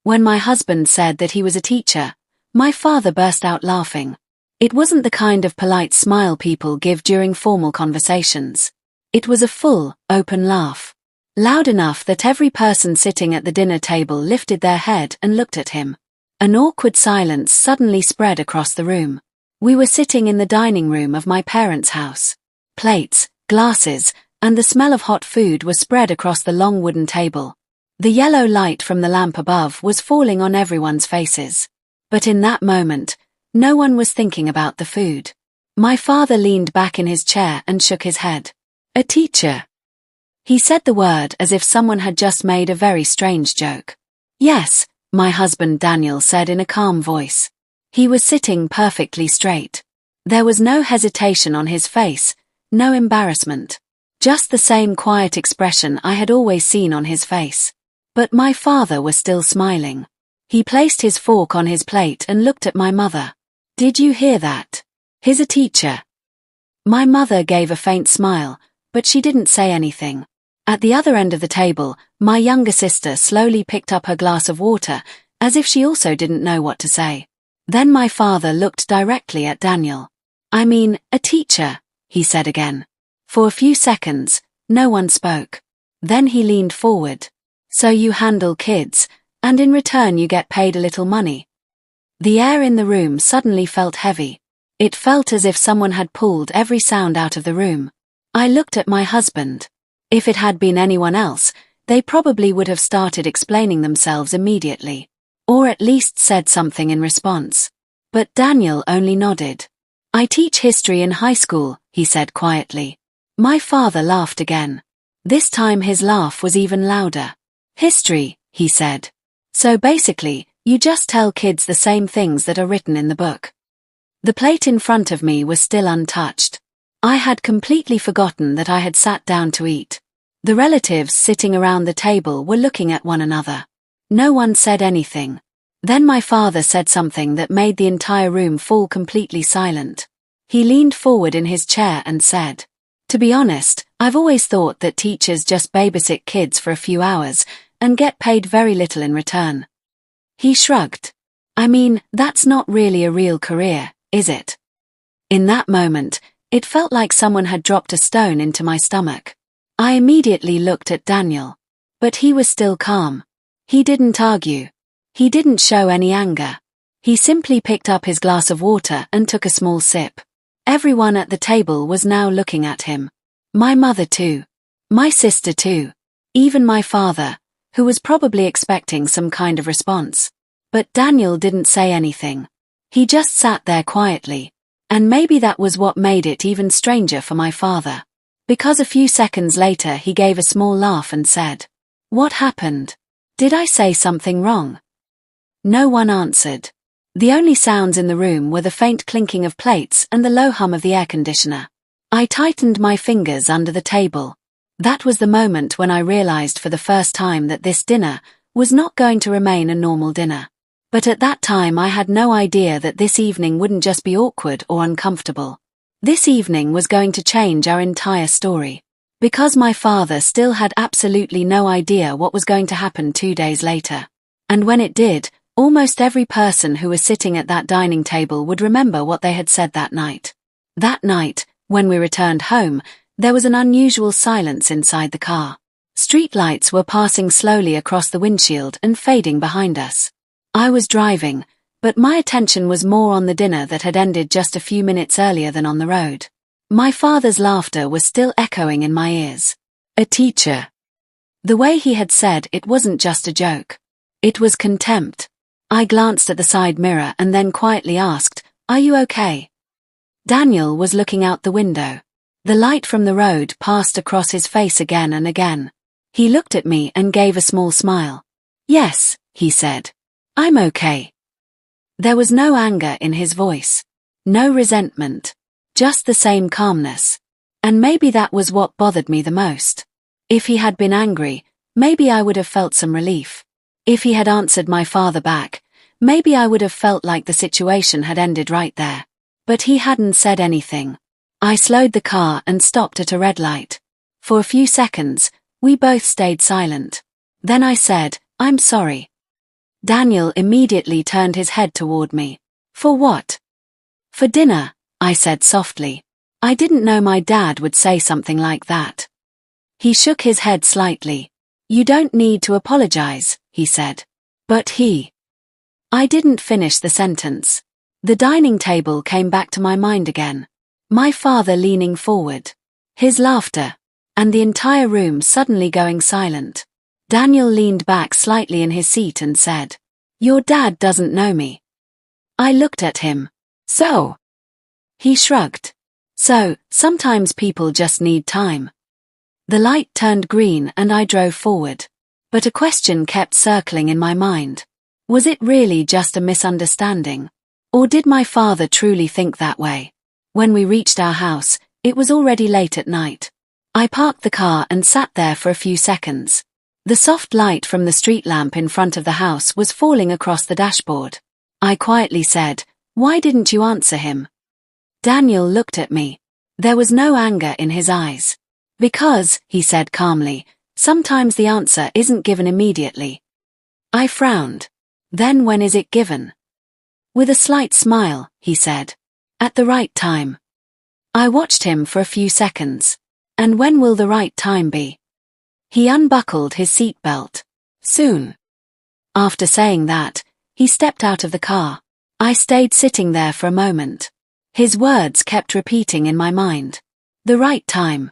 When my husband said that he was a teacher, my father burst out laughing. It wasn't the kind of polite smile people give during formal conversations. It was a full, open laugh. Loud enough that every person sitting at the dinner table lifted their head and looked at him. An awkward silence suddenly spread across the room. We were sitting in the dining room of my parents' house. Plates, glasses, and the smell of hot food were spread across the long wooden table. The yellow light from the lamp above was falling on everyone's faces. But in that moment, no one was thinking about the food. My father leaned back in his chair and shook his head. "A teacher." He said the word as if someone had just made a very strange joke. "Yes," my husband Daniel said in a calm voice. He was sitting perfectly straight. There was no hesitation on his face, no embarrassment. Just the same quiet expression I had always seen on his face. But my father was still smiling. He placed his fork on his plate and looked at my mother. "Did you hear that? He's a teacher." My mother gave a faint smile, but she didn't say anything. At the other end of the table, my younger sister slowly picked up her glass of water, as if she also didn't know what to say. Then my father looked directly at Daniel. "I mean, a teacher," he said again. For a few seconds, no one spoke. Then he leaned forward. "So you handle kids, and in return you get paid a little money." The air in the room suddenly felt heavy. It felt as if someone had pulled every sound out of the room. I looked at my husband. If it had been anyone else, they probably would have started explaining themselves immediately. Or at least said something in response. But Daniel only nodded. "I teach history in high school," he said quietly. My father laughed again. This time his laugh was even louder. "History," he said. "So basically, you just tell kids the same things that are written in the book." The plate in front of me was still untouched. I had completely forgotten that I had sat down to eat. The relatives sitting around the table were looking at one another. No one said anything. Then my father said something that made the entire room fall completely silent. He leaned forward in his chair and said, "To be honest, I've always thought that teachers just babysit kids for a few hours and get paid very little in return." He shrugged. "I mean, that's not really a real career, is it?" In that moment, it felt like someone had dropped a stone into my stomach. I immediately looked at Daniel. But he was still calm. He didn't argue. He didn't show any anger. He simply picked up his glass of water and took a small sip. Everyone at the table was now looking at him. My mother too. My sister too. Even my father, who was probably expecting some kind of response. But Daniel didn't say anything. He just sat there quietly. And maybe that was what made it even stranger for my father. Because a few seconds later he gave a small laugh and said, "What happened? Did I say something wrong?" No one answered. The only sounds in the room were the faint clinking of plates and the low hum of the air conditioner. I tightened my fingers under the table. That was the moment when I realized for the first time that this dinner was not going to remain a normal dinner. But at that time I had no idea that this evening wouldn't just be awkward or uncomfortable. This evening was going to change our entire story. Because my father still had absolutely no idea what was going to happen 2 days later. And when it did, almost every person who was sitting at that dining table would remember what they had said that night. That night, when we returned home, there was an unusual silence inside the car. Streetlights were passing slowly across the windshield and fading behind us. I was driving, but my attention was more on the dinner that had ended just a few minutes earlier than on the road. My father's laughter was still echoing in my ears. "A teacher." The way he had said it wasn't just a joke. It was contempt. I glanced at the side mirror and then quietly asked, "Are you okay?" Daniel was looking out the window. The light from the road passed across his face again and again. He looked at me and gave a small smile. "Yes," he said. "I'm okay." There was no anger in his voice. No resentment. Just the same calmness. And maybe that was what bothered me the most. If he had been angry, maybe I would have felt some relief. If he had answered my father back, maybe I would have felt like the situation had ended right there. But he hadn't said anything. I slowed the car and stopped at a red light. For a few seconds, we both stayed silent. Then I said, "I'm sorry." Daniel immediately turned his head toward me. For what? For dinner, I said softly. I didn't know my dad would say something like that. He shook his head slightly. You don't need to apologize, he said. But he... I didn't finish the sentence. The dining table came back to my mind again. My father leaning forward. His laughter. And the entire room suddenly going silent. Daniel leaned back slightly in his seat and said, Your dad doesn't know me. I looked at him. So? He shrugged. So, sometimes people just need time. The light turned green and I drove forward. But a question kept circling in my mind. Was it really just a misunderstanding? Or did my father truly think that way? When we reached our house, it was already late at night. I parked the car and sat there for a few seconds. The soft light from the street lamp in front of the house was falling across the dashboard. I quietly said, Why didn't you answer him? Daniel looked at me. There was no anger in his eyes. Because, he said calmly, sometimes the answer isn't given immediately. I frowned. Then when is it given? With a slight smile, he said. At the right time. I watched him for a few seconds. And when will the right time be? He unbuckled his seatbelt. Soon. After saying that, he stepped out of the car. I stayed sitting there for a moment. His words kept repeating in my mind. The right time.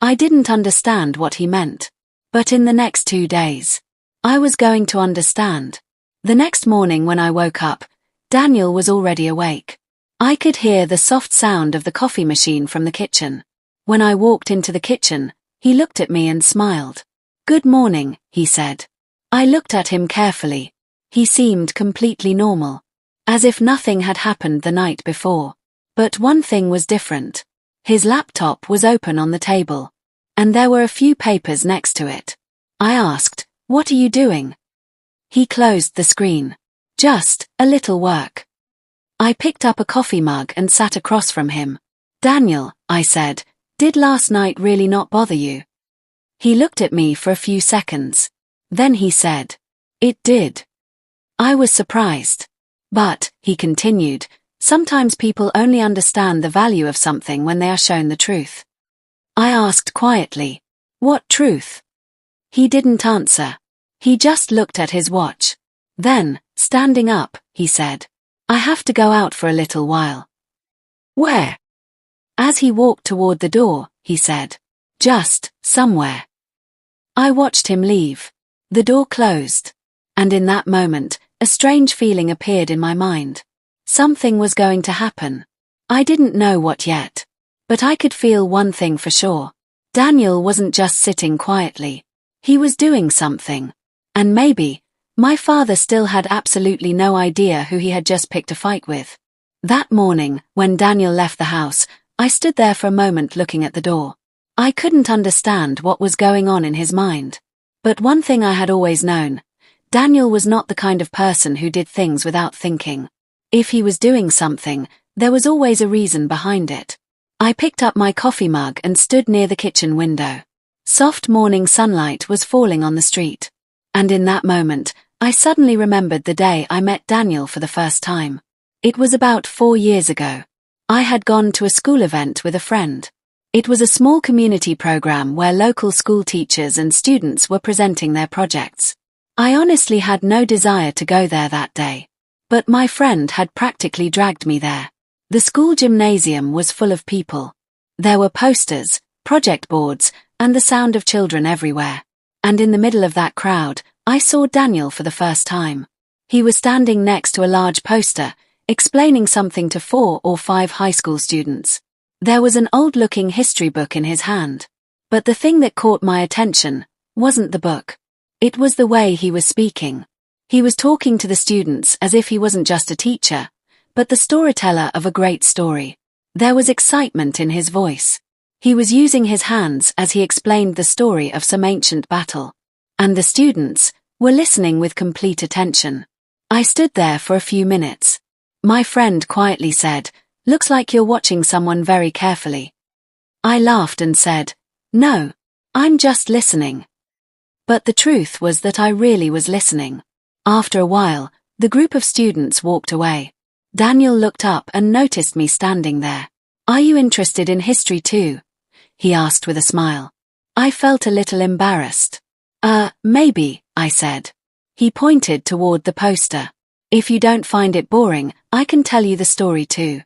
I didn't understand what he meant. But in the next 2 days, I was going to understand. The next morning when I woke up, Daniel was already awake. I could hear the soft sound of the coffee machine from the kitchen. When I walked into the kitchen, he looked at me and smiled. Good morning, he said. I looked at him carefully. He seemed completely normal. As if nothing had happened the night before. But one thing was different. His laptop was open on the table. And there were a few papers next to it. I asked, What are you doing? He closed the screen. Just a little work. I picked up a coffee mug and sat across from him. Daniel, I said, did last night really not bother you? He looked at me for a few seconds. Then he said, It did. I was surprised. But, he continued, sometimes people only understand the value of something when they are shown the truth. I asked quietly, What truth? He didn't answer. He just looked at his watch. Then, standing up, he said, I have to go out for a little while. Where? As he walked toward the door, he said, Just, somewhere. I watched him leave. The door closed. And in that moment, a strange feeling appeared in my mind. Something was going to happen. I didn't know what yet. But I could feel one thing for sure. Daniel wasn't just sitting quietly. He was doing something. And maybe, my father still had absolutely no idea who he had just picked a fight with. That morning, when Daniel left the house, I stood there for a moment looking at the door. I couldn't understand what was going on in his mind. But one thing I had always known, Daniel was not the kind of person who did things without thinking. If he was doing something, there was always a reason behind it. I picked up my coffee mug and stood near the kitchen window. Soft morning sunlight was falling on the street. And in that moment, I suddenly remembered the day I met Daniel for the first time. It was about 4 years ago. I had gone to a school event with a friend. It was a small community program where local school teachers and students were presenting their projects. I honestly had no desire to go there that day. But my friend had practically dragged me there. The school gymnasium was full of people. There were posters, project boards, and the sound of children everywhere. And in the middle of that crowd, I saw Daniel for the first time. He was standing next to a large poster, explaining something to 4 or 5 high school students. There was an old-looking history book in his hand. But the thing that caught my attention wasn't the book. It was the way he was speaking. He was talking to the students as if he wasn't just a teacher, but the storyteller of a great story. There was excitement in his voice. He was using his hands as he explained the story of some ancient battle. And the students were listening with complete attention. I stood there for a few minutes. My friend quietly said, "Looks like you're watching someone very carefully." I laughed and said, "No, I'm just listening." But the truth was that I really was listening. After a while, the group of students walked away. Daniel looked up and noticed me standing there. "Are you interested in history too?" he asked with a smile. I felt a little embarrassed. Maybe," I said. He pointed toward the poster. "If you don't find it boring, I can tell you the story too."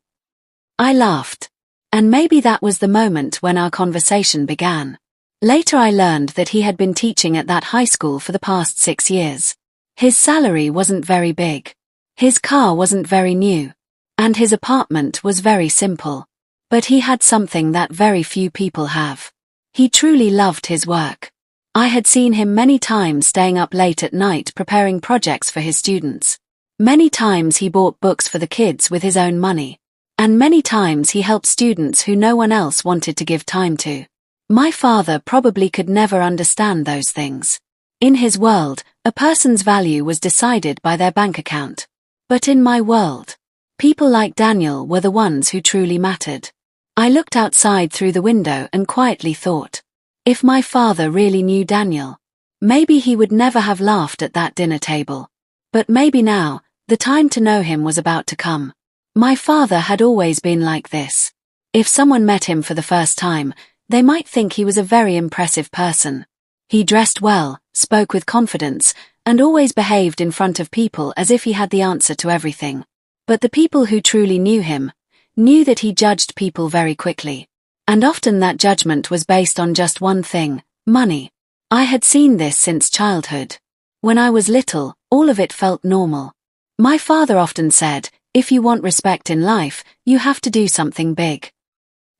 I laughed. And maybe that was the moment when our conversation began. Later I learned that he had been teaching at that high school for the past 6 years. His salary wasn't very big. His car wasn't very new. And his apartment was very simple. But he had something that very few people have. He truly loved his work. I had seen him many times staying up late at night preparing projects for his students. Many times he bought books for the kids with his own money. And many times he helped students who no one else wanted to give time to. My father probably could never understand those things. In his world, a person's value was decided by their bank account. But in my world, people like Daniel were the ones who truly mattered. I looked outside through the window and quietly thought, if my father really knew Daniel, maybe he would never have laughed at that dinner table. But maybe now, the time to know him was about to come. My father had always been like this. If someone met him for the first time, they might think he was a very impressive person. He dressed well, spoke with confidence, and always behaved in front of people as if he had the answer to everything. But the people who truly knew him knew that he judged people very quickly. And often that judgment was based on just one thing, money. I had seen this since childhood. When I was little, all of it felt normal. My father often said, if you want respect in life, you have to do something big.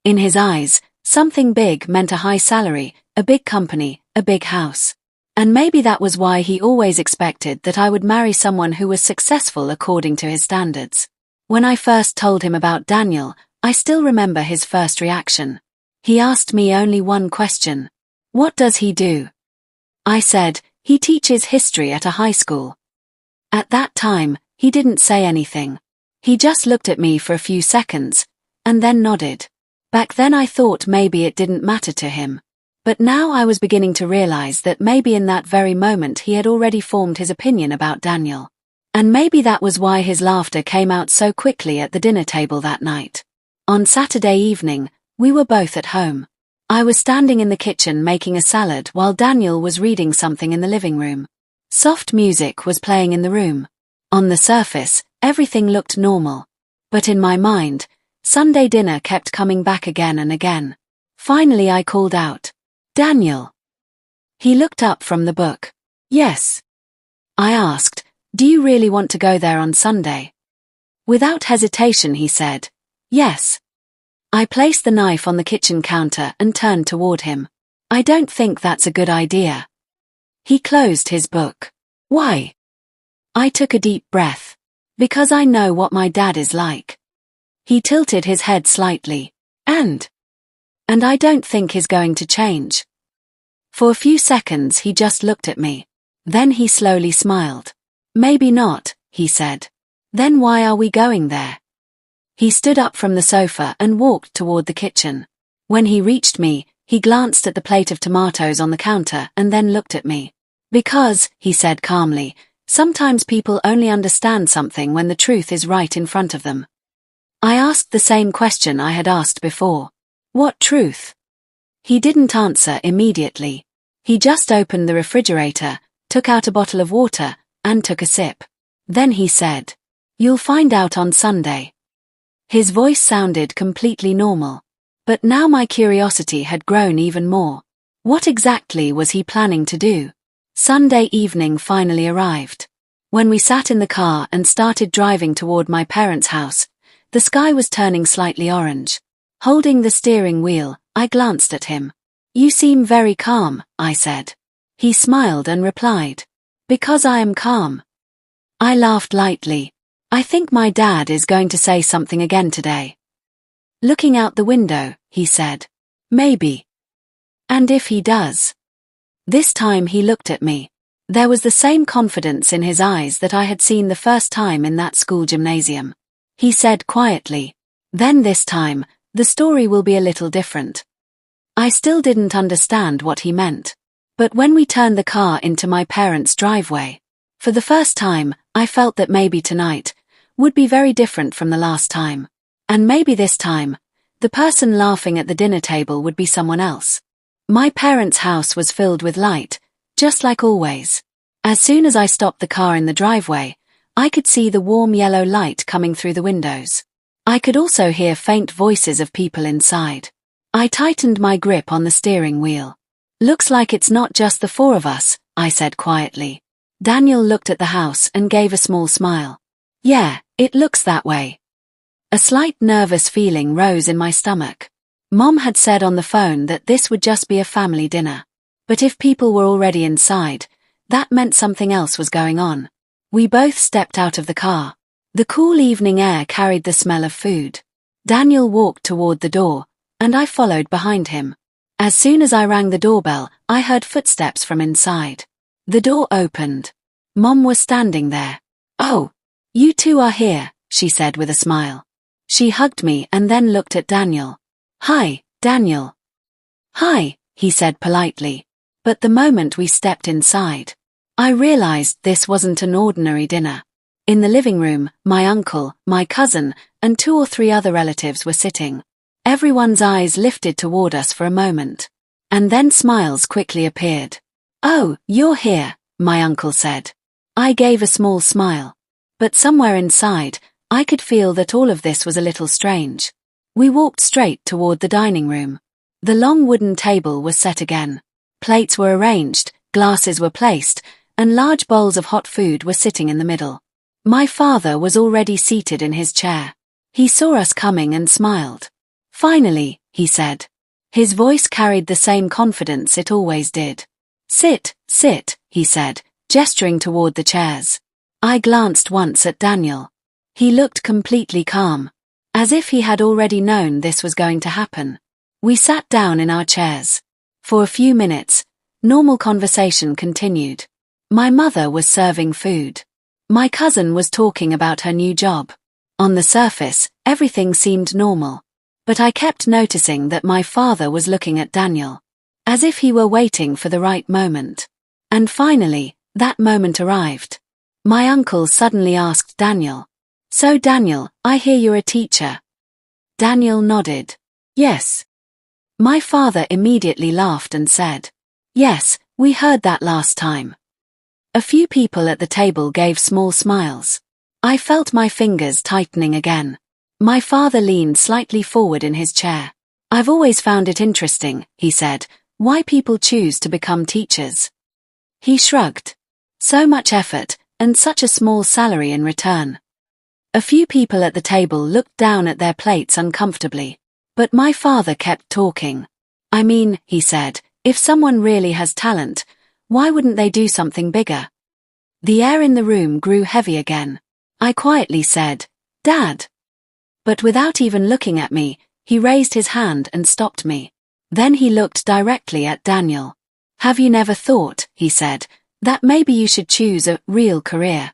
In his eyes, something big meant a high salary, a big company, a big house. And maybe that was why he always expected that I would marry someone who was successful according to his standards. When I first told him about Daniel, I still remember his first reaction. He asked me only one question. "What does he do?" I said, "He teaches history at a high school." At that time, he didn't say anything. He just looked at me for a few seconds, and then nodded. Back then I thought maybe it didn't matter to him. But now I was beginning to realize that maybe in that very moment he had already formed his opinion about Daniel. And maybe that was why his laughter came out so quickly at the dinner table that night. On Saturday evening, we were both at home. I was standing in the kitchen making a salad while Daniel was reading something in the living room. Soft music was playing in the room. On the surface, everything looked normal. But in my mind, Sunday dinner kept coming back again and again. Finally I called out, "Daniel." He looked up from the book. "Yes." I asked, "Do you really want to go there on Sunday?" Without hesitation he said, "Yes." I placed the knife on the kitchen counter and turned toward him. "I don't think that's a good idea." He closed his book. "Why?" I took a deep breath. "Because I know what my dad is like." He tilted his head slightly. And I don't think he's going to change." For a few seconds he just looked at me. Then he slowly smiled. "Maybe not," he said. "Then why are we going there?" He stood up from the sofa and walked toward the kitchen. When he reached me, he glanced at the plate of tomatoes on the counter and then looked at me. "Because," he said calmly, "sometimes people only understand something when the truth is right in front of them." I asked the same question I had asked before. "What truth?" He didn't answer immediately. He just opened the refrigerator, took out a bottle of water, and took a sip. Then he said, "You'll find out on Sunday." His voice sounded completely normal. But now my curiosity had grown even more. What exactly was he planning to do? Sunday evening finally arrived. When we sat in the car and started driving toward my parents' house, the sky was turning slightly orange. Holding the steering wheel, I glanced at him. "You seem very calm," I said. He smiled and replied, "Because I am calm." I laughed lightly. "I think my dad is going to say something again today." Looking out the window, he said, "Maybe." "And if he does?" This time he looked at me. There was the same confidence in his eyes that I had seen the first time in that school gymnasium. He said quietly, "Then this time, the story will be a little different." I still didn't understand what he meant. But when we turned the car into my parents' driveway, For the first time, I felt that maybe tonight would be very different from the last time. And maybe this time, the person laughing at the dinner table would be someone else. My parents' house was filled with light, just like always. As soon as I stopped the car in the driveway, I could see the warm yellow light coming through the windows. I could also hear faint voices of people inside. I tightened my grip on the steering wheel. "Looks like it's not just the four of us," I said quietly. Daniel looked at the house and gave a small smile. "Yeah, it looks that way." A slight nervous feeling rose in my stomach. Mom had said on the phone that this would just be a family dinner. But if people were already inside, that meant something else was going on. We both stepped out of the car. The cool evening air carried the smell of food. Daniel walked toward the door, and I followed behind him. As soon as I rang the doorbell, I heard footsteps from inside. The door opened. Mom was standing there. "Oh, you two are here," she said with a smile. She hugged me and then looked at Daniel. "Hi, Daniel." "Hi," he said politely. But the moment we stepped inside, I realized this wasn't an ordinary dinner. In the living room, my uncle, my cousin, and 2 or 3 other relatives were sitting. Everyone's eyes lifted toward us for a moment. And then smiles quickly appeared. "Oh, you're here," my uncle said. I gave a small smile. But somewhere inside, I could feel that all of this was a little strange. We walked straight toward the dining room. The long wooden table was set again. Plates were arranged, glasses were placed, and large bowls of hot food were sitting in the middle. My father was already seated in his chair. He saw us coming and smiled. "Finally," he said. His voice carried the same confidence it always did. "Sit, sit," he said, gesturing toward the chairs. I glanced once at Daniel. He looked completely calm, as if he had already known this was going to happen. We sat down in our chairs. For a few minutes, normal conversation continued. My mother was serving food. My cousin was talking about her new job. On the surface, everything seemed normal. But I kept noticing that my father was looking at Daniel, as if he were waiting for the right moment. And finally, that moment arrived. My uncle suddenly asked Daniel, "So Daniel, I hear you're a teacher." Daniel nodded. "Yes." My father immediately laughed and said, "Yes, we heard that last time." A few people at the table gave small smiles. I felt my fingers tightening again. My father leaned slightly forward in his chair. "I've always found it interesting," he said, "why people choose to become teachers." He shrugged. So much effort, and such a small salary in return. A few people at the table looked down at their plates uncomfortably. But my father kept talking. "I mean," he said, "if someone really has talent, why wouldn't they do something bigger?" The air in the room grew heavy again. I quietly said, "Dad." But without even looking at me, he raised his hand and stopped me. Then he looked directly at Daniel. "Have you never thought," he said, "that maybe you should choose a real career?"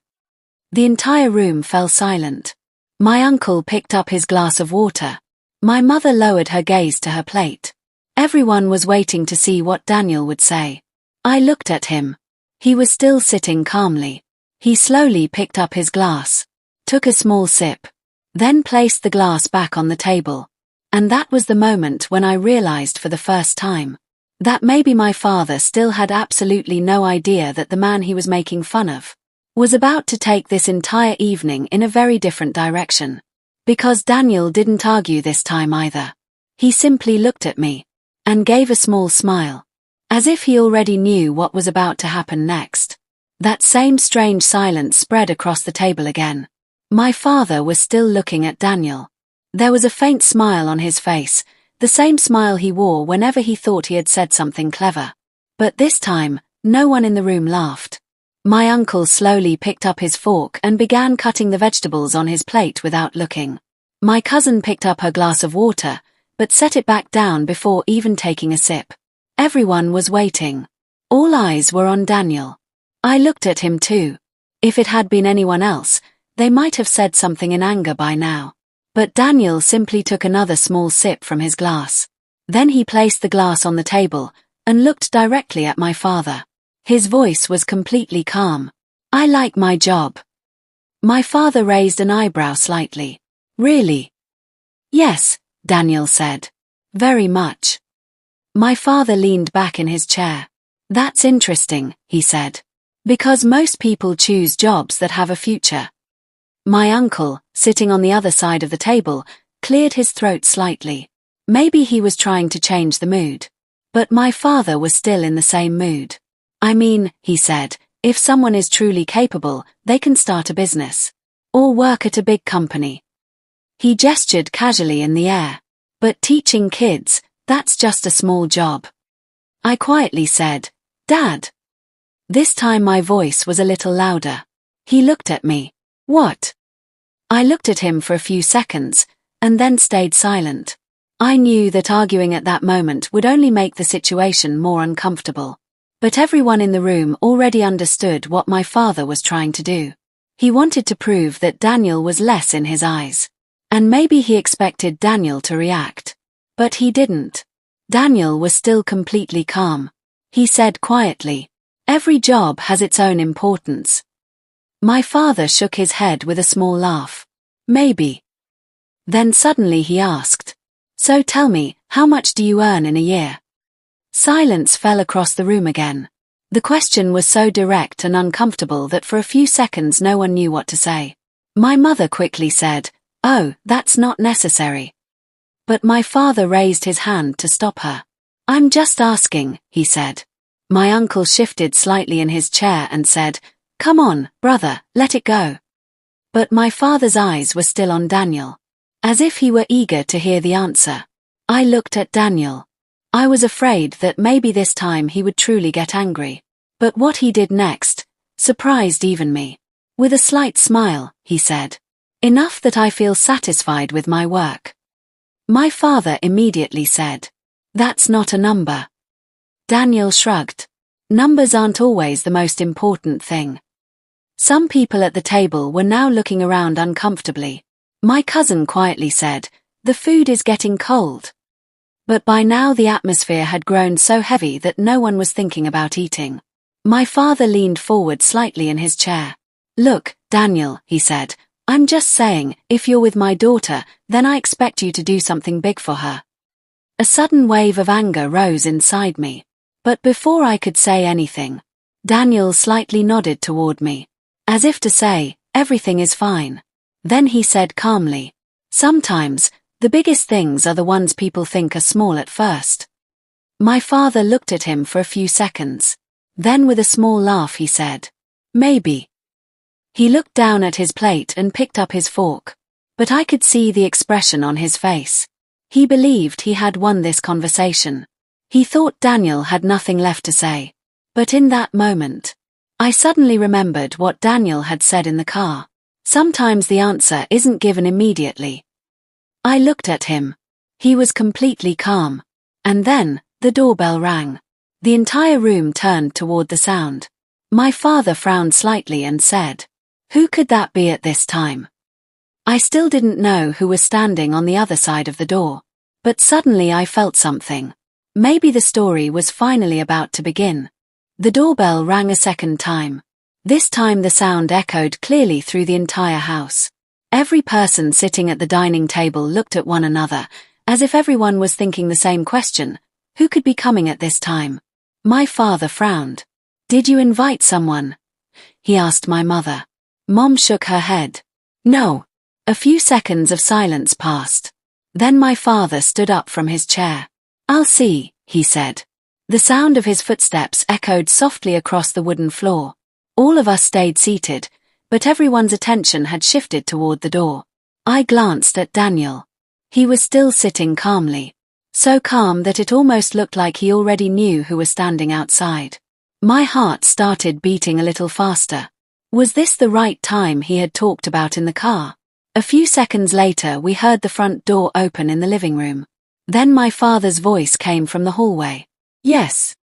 The entire room fell silent. My uncle picked up his glass of water. My mother lowered her gaze to her plate. Everyone was waiting to see what Daniel would say. I looked at him. He was still sitting calmly. He slowly picked up his glass, took a small sip, then placed the glass back on the table. And that was the moment when I realized for the first time that maybe my father still had absolutely no idea that the man he was making fun of was about to take this entire evening in a very different direction. Because Daniel didn't argue this time either. He simply looked at me and gave a small smile, as if he already knew what was about to happen next. That same strange silence spread across the table again. My father was still looking at Daniel. There was a faint smile on his face, the same smile he wore whenever he thought he had said something clever. But this time, no one in the room laughed. My uncle slowly picked up his fork and began cutting the vegetables on his plate without looking. My cousin picked up her glass of water, but set it back down before even taking a sip. Everyone was waiting. All eyes were on Daniel. I looked at him too. If it had been anyone else, they might have said something in anger by now. But Daniel simply took another small sip from his glass. Then he placed the glass on the table and looked directly at my father. His voice was completely calm. I like my job. My father raised an eyebrow slightly. Really? Yes, Daniel said. Very much. My father leaned back in his chair. That's interesting, he said. Because most people choose jobs that have a future. My uncle, sitting on the other side of the table, cleared his throat slightly. Maybe he was trying to change the mood. But my father was still in the same mood. I mean, he said, if someone is truly capable, they can start a business. Or work at a big company. He gestured casually in the air. But teaching kids, that's just a small job. I quietly said, Dad. This time my voice was a little louder. He looked at me. What? I looked at him for a few seconds, and then stayed silent. I knew that arguing at that moment would only make the situation more uncomfortable. But everyone in the room already understood what my father was trying to do. He wanted to prove that Daniel was less in his eyes. And maybe he expected Daniel to react. But he didn't. Daniel was still completely calm. He said quietly, every job has its own importance. My father shook his head with a small laugh. Maybe. Then suddenly he asked, so tell me, how much do you earn in a year? Silence fell across the room again. The question was so direct and uncomfortable that for a few seconds no one knew what to say. My mother quickly said, oh, that's not necessary. But my father raised his hand to stop her. I'm just asking, he said. My uncle shifted slightly in his chair and said, come on, brother, let it go. But my father's eyes were still on Daniel. As if he were eager to hear the answer. I looked at Daniel. I was afraid that maybe this time he would truly get angry. But what he did next surprised even me. With a slight smile, he said, enough that I feel satisfied with my work. My father immediately said, that's not a number. Daniel shrugged. Numbers aren't always the most important thing. Some people at the table were now looking around uncomfortably. My cousin quietly said, the food is getting cold. But by now the atmosphere had grown so heavy that no one was thinking about eating. My father leaned forward slightly in his chair. Look, Daniel, he said, I'm just saying, if you're with my daughter, then I expect you to do something big for her. A sudden wave of anger rose inside me. But before I could say anything, Daniel slightly nodded toward me. As if to say, everything is fine. Then he said calmly, sometimes, the biggest things are the ones people think are small at first. My father looked at him for a few seconds. Then with a small laugh he said, maybe. He looked down at his plate and picked up his fork. But I could see the expression on his face. He believed he had won this conversation. He thought Daniel had nothing left to say. But in that moment, I suddenly remembered what Daniel had said in the car. Sometimes the answer isn't given immediately. I looked at him. He was completely calm. And then, the doorbell rang. The entire room turned toward the sound. My father frowned slightly and said, who could that be at this time? I still didn't know who was standing on the other side of the door. But suddenly I felt something. Maybe the story was finally about to begin. The doorbell rang a second time. This time the sound echoed clearly through the entire house. Every person sitting at the dining table looked at one another, as if everyone was thinking the same question. Who could be coming at this time? My father frowned. Did you invite someone? He asked my mother. Mom shook her head. No. A few seconds of silence passed. Then my father stood up from his chair. I'll see, he said. The sound of his footsteps echoed softly across the wooden floor. All of us stayed seated, but everyone's attention had shifted toward the door. I glanced at Daniel. He was still sitting calmly. So calm that it almost looked like he already knew who was standing outside. My heart started beating a little faster. Was this the right time he had talked about in the car? A few seconds later we heard the front door open in the living room. Then my father's voice came from the hallway. Yes.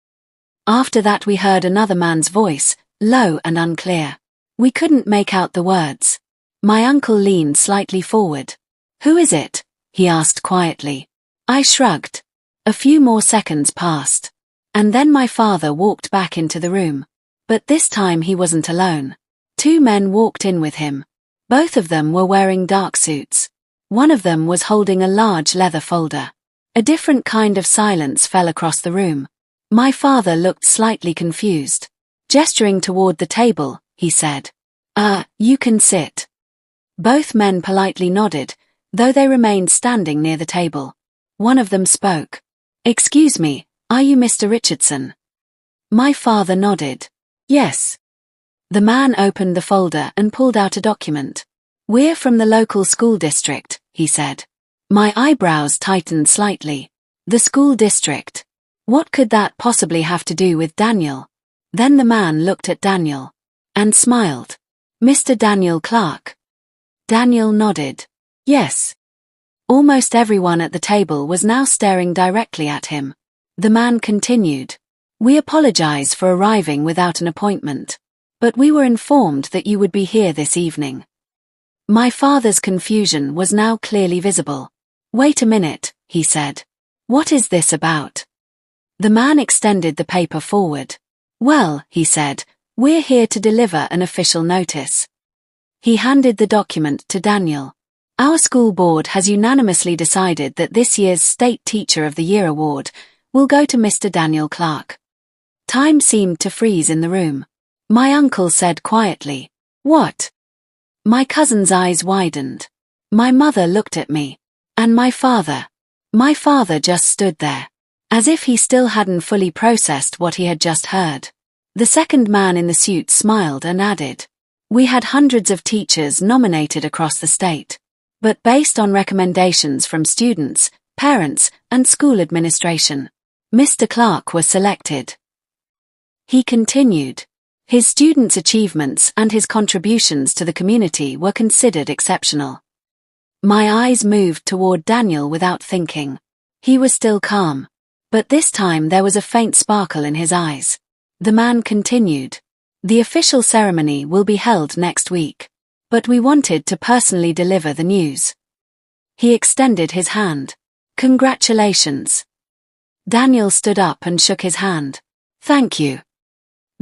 After that we heard another man's voice, low and unclear. We couldn't make out the words. My uncle leaned slightly forward. Who is it? He asked quietly. I shrugged. A few more seconds passed. And then my father walked back into the room. But this time he wasn't alone. 2 men walked in with him. Both of them were wearing dark suits. One of them was holding a large leather folder. A different kind of silence fell across the room. My father looked slightly confused. Gesturing toward the table, he said, You can sit." Both men politely nodded, though they remained standing near the table. One of them spoke. "Excuse me, are you Mr. Richardson?" My father nodded. "Yes." The man opened the folder and pulled out a document. "We're from the local school district," he said. My eyebrows tightened slightly. The school district. What could that possibly have to do with Daniel? Then the man looked at Daniel. And smiled. "Mr. Daniel Clark?" Daniel nodded. "Yes." Almost everyone at the table was now staring directly at him. The man continued. "We apologize for arriving without an appointment. But we were informed that you would be here this evening." My father's confusion was now clearly visible. "Wait a minute," he said. "What is this about?" The man extended the paper forward. "Well," he said, "we're here to deliver an official notice." He handed the document to Daniel. "Our school board has unanimously decided that this year's State Teacher of the Year award will go to Mr. Daniel Clark." Time seemed to freeze in the room. My uncle said quietly, "What?" My cousin's eyes widened. My mother looked at me. And my father. My father just stood there. As if he still hadn't fully processed what he had just heard. The second man in the suit smiled and added, "We had hundreds of teachers nominated across the state. But based on recommendations from students, parents, and school administration, Mr. Clark was selected." He continued. His students' achievements and his contributions to the community were considered exceptional. My eyes moved toward Daniel without thinking. He was still calm. But this time there was a faint sparkle in his eyes. The man continued. "The official ceremony will be held next week. But we wanted to personally deliver the news." He extended his hand. "Congratulations." Daniel stood up and shook his hand. "Thank you."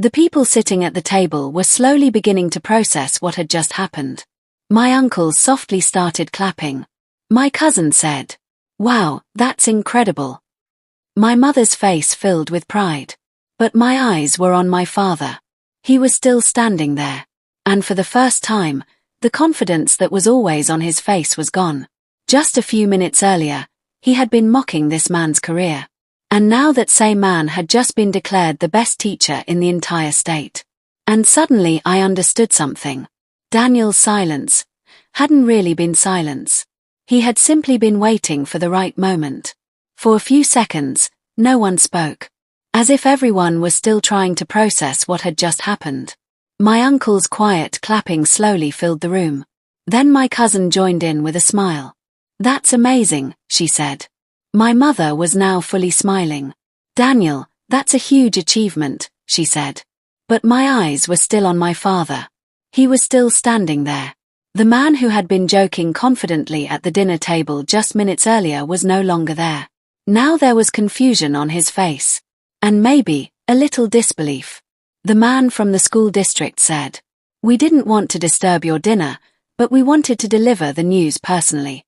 The people sitting at the table were slowly beginning to process what had just happened. My uncle softly started clapping. My cousin said, "Wow, that's incredible." My mother's face filled with pride. But my eyes were on my father. He was still standing there. And for the first time, the confidence that was always on his face was gone. Just a few minutes earlier, he had been mocking this man's career. And now that same man had just been declared the best teacher in the entire state. And suddenly I understood something. Daniel's silence hadn't really been silence. He had simply been waiting for the right moment. For a few seconds, no one spoke. As if everyone was still trying to process what had just happened. My uncle's quiet clapping slowly filled the room. Then my cousin joined in with a smile. "That's amazing," she said. My mother was now fully smiling. "Daniel, that's a huge achievement," she said. But my eyes were still on my father. He was still standing there. The man who had been joking confidently at the dinner table just minutes earlier was no longer there. Now there was confusion on his face. And maybe a little disbelief. The man from the school district said, "We didn't want to disturb your dinner, but we wanted to deliver the news personally."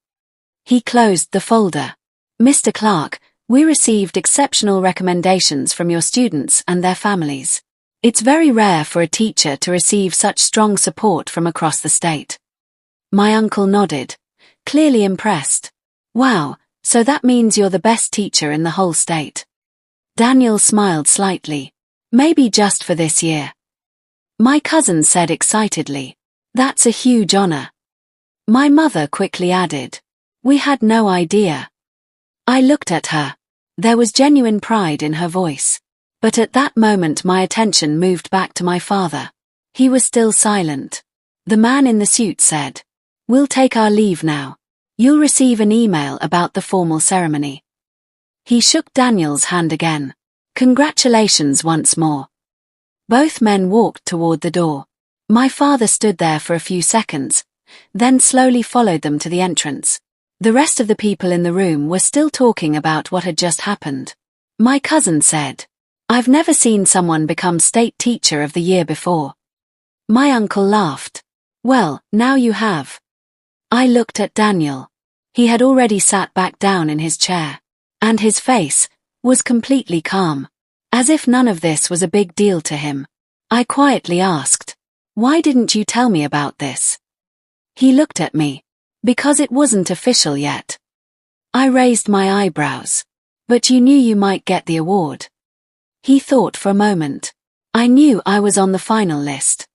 He closed the folder. "Mr. Clark, we received exceptional recommendations from your students and their families. It's very rare for a teacher to receive such strong support from across the state." My uncle nodded, clearly impressed. "Wow, so that means you're the best teacher in the whole state." Daniel smiled slightly. "Maybe just for this year." My cousin said excitedly, "That's a huge honor." My mother quickly added, "We had no idea." I looked at her. There was genuine pride in her voice. But at that moment my attention moved back to my father. He was still silent. The man in the suit said, "We'll take our leave now. You'll receive an email about the formal ceremony." He shook Daniel's hand again. "Congratulations once more." Both men walked toward the door. My father stood there for a few seconds, then slowly followed them to the entrance. The rest of the people in the room were still talking about what had just happened. My cousin said, "I've never seen someone become State Teacher of the Year before." My uncle laughed. Well, now you have. I looked at Daniel. He had already sat back down in his chair. And his face was completely calm. As if none of this was a big deal to him. I quietly asked, "Why didn't you tell me about this?" He looked at me. Because it wasn't official yet. I raised my eyebrows. But you knew you might get the award. He thought for a moment. I knew I was on the final list.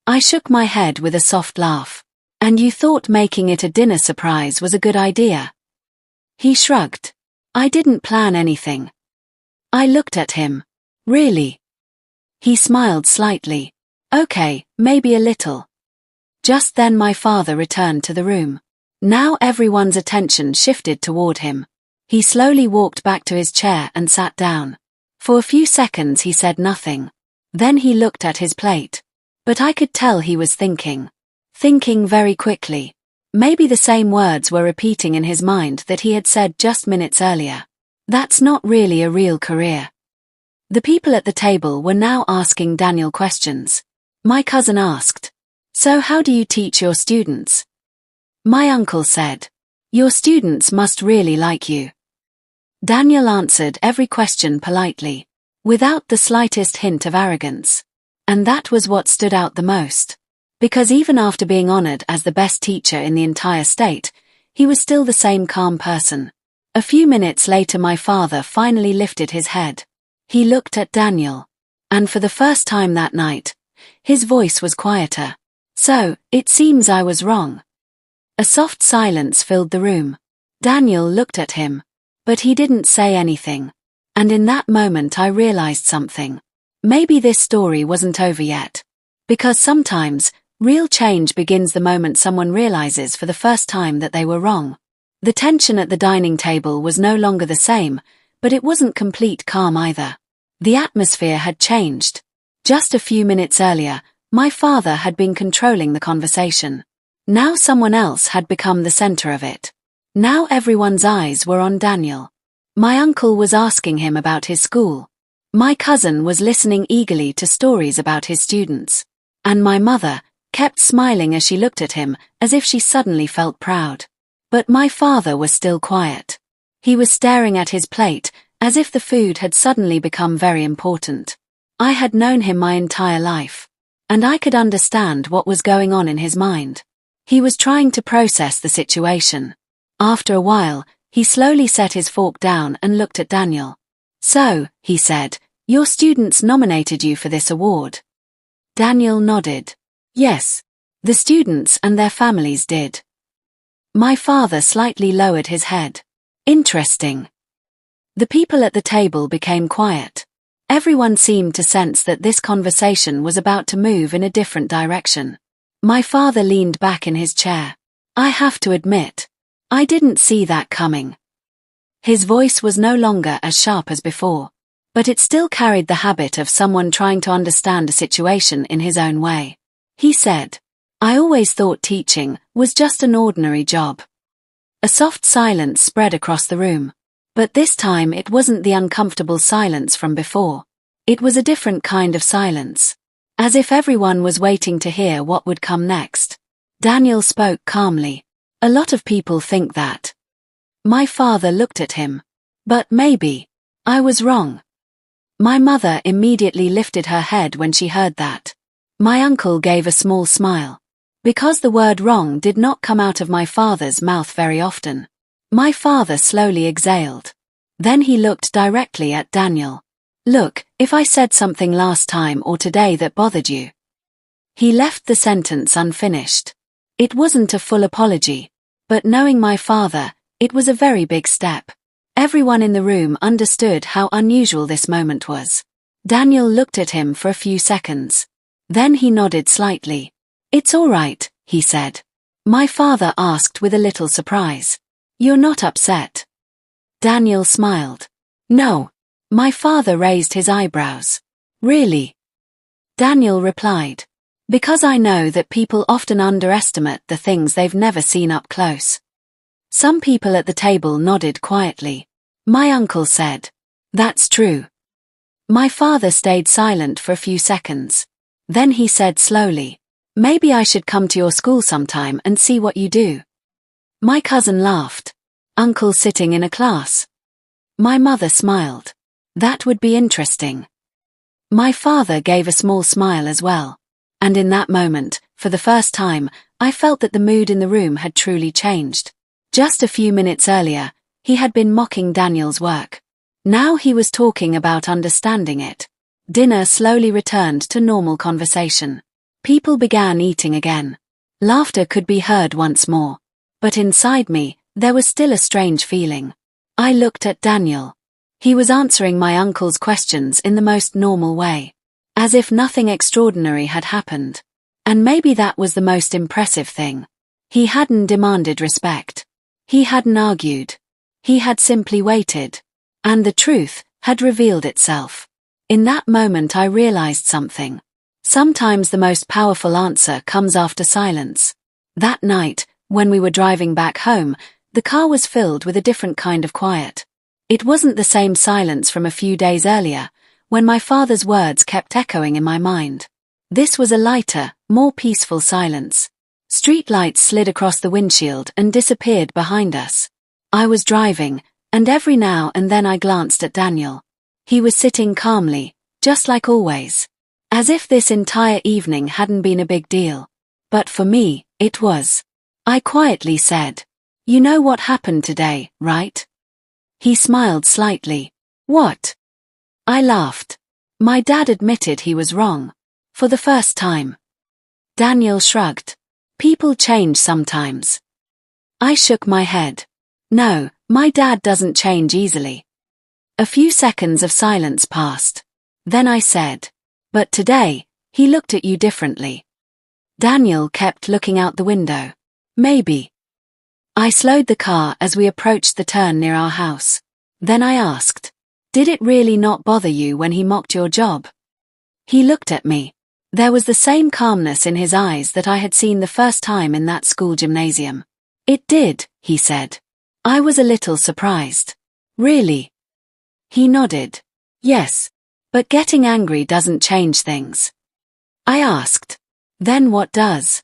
I shook my head with a soft laugh. And you thought making it a dinner surprise was a good idea? He shrugged. I didn't plan anything. I looked at him. Really? He smiled slightly. Okay, maybe a little. Just then my father returned to the room. Now everyone's attention shifted toward him. He slowly walked back to his chair and sat down. For a few seconds he said nothing. Then he looked at his plate. But I could tell he was thinking. Thinking very quickly. Maybe the same words were repeating in his mind that he had said just minutes earlier. That's not really a real career. The people at the table were now asking Daniel questions. My cousin asked, "So how do you teach your students?" My uncle said, "Your students must really like you." Daniel answered every question politely, without the slightest hint of arrogance. And that was what stood out the most. Because even after being honored as the best teacher in the entire state, he was still the same calm person. A few minutes later my father finally lifted his head. He looked at Daniel. And for the first time that night, his voice was quieter. "So, it seems I was wrong." A soft silence filled the room. Daniel looked at him. But he didn't say anything. And in that moment I realized something. Maybe this story wasn't over yet. Because sometimes, real change begins the moment someone realizes for the first time that they were wrong. The tension at the dining table was no longer the same, but it wasn't complete calm either. The atmosphere had changed. Just a few minutes earlier, my father had been controlling the conversation. Now someone else had become the center of it. Now everyone's eyes were on Daniel. My uncle was asking him about his school. My cousin was listening eagerly to stories about his students. And my mother kept smiling as she looked at him, as if she suddenly felt proud. But my father was still quiet. He was staring at his plate, as if the food had suddenly become very important. I had known him my entire life. And I could understand what was going on in his mind. He was trying to process the situation. After a while, he slowly set his fork down and looked at Daniel. "So," he said, "your students nominated you for this award." Daniel nodded. "Yes. The students and their families did." My father slightly lowered his head. "Interesting." The people at the table became quiet. Everyone seemed to sense that this conversation was about to move in a different direction. My father leaned back in his chair. "I have to admit, I didn't see that coming." His voice was no longer as sharp as before, but it still carried the habit of someone trying to understand a situation in his own way. He said, "I always thought teaching was just an ordinary job." A soft silence spread across the room. But this time it wasn't the uncomfortable silence from before. It was a different kind of silence. As if everyone was waiting to hear what would come next. Daniel spoke calmly. "A lot of people think that." My father looked at him. "But maybe I was wrong." My mother immediately lifted her head when she heard that. My uncle gave a small smile. Because the word wrong did not come out of my father's mouth very often. My father slowly exhaled. Then he looked directly at Daniel. "Look, if I said something last time or today that bothered you." He left the sentence unfinished. It wasn't a full apology. But knowing my father, it was a very big step. Everyone in the room understood how unusual this moment was. Daniel looked at him for a few seconds. Then he nodded slightly. "It's all right," he said. My father asked with a little surprise. "You're not upset?" Daniel smiled. "No." My father raised his eyebrows. "Really?" Daniel replied. "Because I know that people often underestimate the things they've never seen up close." Some people at the table nodded quietly. My uncle said, "That's true." My father stayed silent for a few seconds. Then he said slowly, "Maybe I should come to your school sometime and see what you do." My cousin laughed. "Uncle sitting in a class?" My mother smiled. "That would be interesting." My father gave a small smile as well. And in that moment, for the first time, I felt that the mood in the room had truly changed. Just a few minutes earlier, he had been mocking Daniel's work. Now he was talking about understanding it. Dinner slowly returned to normal conversation. People began eating again. Laughter could be heard once more. But inside me, there was still a strange feeling. I looked at Daniel. He was answering my uncle's questions in the most normal way, as if nothing extraordinary had happened. And maybe that was the most impressive thing. He hadn't demanded respect. He hadn't argued. He had simply waited. And the truth had revealed itself. In that moment I realized something. Sometimes the most powerful answer comes after silence. That night, when we were driving back home, the car was filled with a different kind of quiet. It wasn't the same silence from a few days earlier, when my father's words kept echoing in my mind. This was a lighter, more peaceful silence. Street lights slid across the windshield and disappeared behind us. I was driving, and every now and then I glanced at Daniel. He was sitting calmly, just like always. As if this entire evening hadn't been a big deal. But for me, it was. I quietly said, "You know what happened today, right?" He smiled slightly. "What?" I laughed. My dad admitted he was wrong. For the first time. Daniel shrugged. "People change sometimes." I shook my head. "No, my dad doesn't change easily." A few seconds of silence passed. Then I said, "But today, he looked at you differently." Daniel kept looking out the window. "Maybe." I slowed the car as we approached the turn near our house. Then I asked, "Did it really not bother you when he mocked your job?" He looked at me. There was the same calmness in his eyes that I had seen the first time in that school gymnasium. "It did," he said. I was a little surprised. "Really?" He nodded. "Yes. But getting angry doesn't change things." I asked, "Then what does?"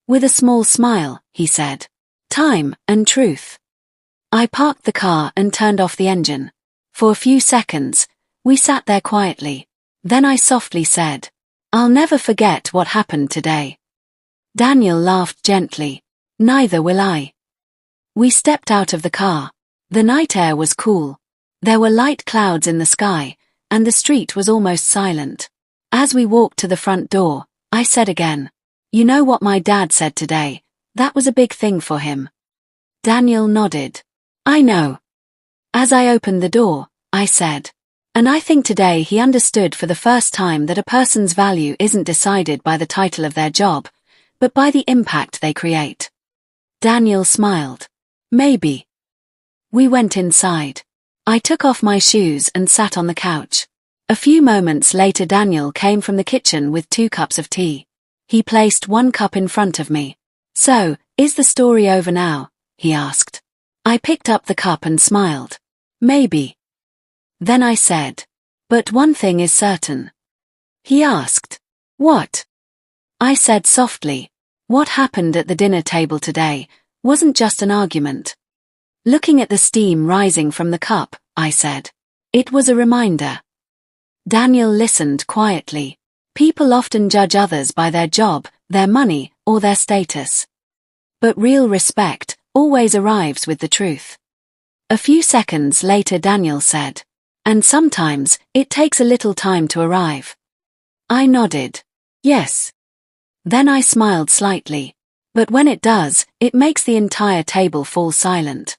With a small smile, he said, "Time and truth." I parked the car and turned off the engine. For a few seconds, we sat there quietly. Then I softly said, "I'll never forget what happened today." Daniel laughed gently. "Neither will I." We stepped out of the car. The night air was cool. There were light clouds in the sky, and the street was almost silent. As we walked to the front door, I said again, "You know what my dad said today? That was a big thing for him." Daniel nodded. "I know." As I opened the door, I said, "And I think today he understood for the first time that a person's value isn't decided by the title of their job, but by the impact they create." Daniel smiled. "Maybe." We went inside. I took off my shoes and sat on the couch. A few moments later Daniel came from the kitchen with 2 cups of tea. He placed 1 cup in front of me. "So, is the story over now?" he asked. I picked up the cup and smiled. "Maybe." Then I said, "But one thing is certain." He asked, "What?" I said softly, "What happened at the dinner table today wasn't just an argument." Looking at the steam rising from the cup, I said, "It was a reminder." Daniel listened quietly. People often judge others by their job, their money, or their status. But real respect always arrives with the truth. A few seconds later Daniel said, "And sometimes it takes a little time to arrive." I nodded. "Yes." Then I smiled slightly. "But when it does, it makes the entire table fall silent."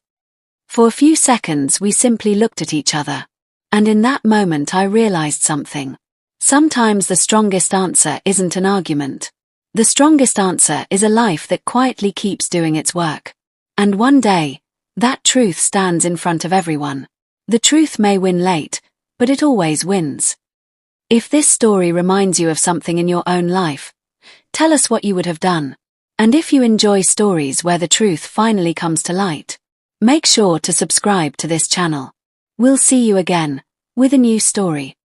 For a few seconds we simply looked at each other. And in that moment I realized something. Sometimes the strongest answer isn't an argument. The strongest answer is a life that quietly keeps doing its work. And one day, that truth stands in front of everyone. The truth may win late, but it always wins. If this story reminds you of something in your own life, tell us what you would have done. And if you enjoy stories where the truth finally comes to light, make sure to subscribe to this channel. We'll see you again with a new story.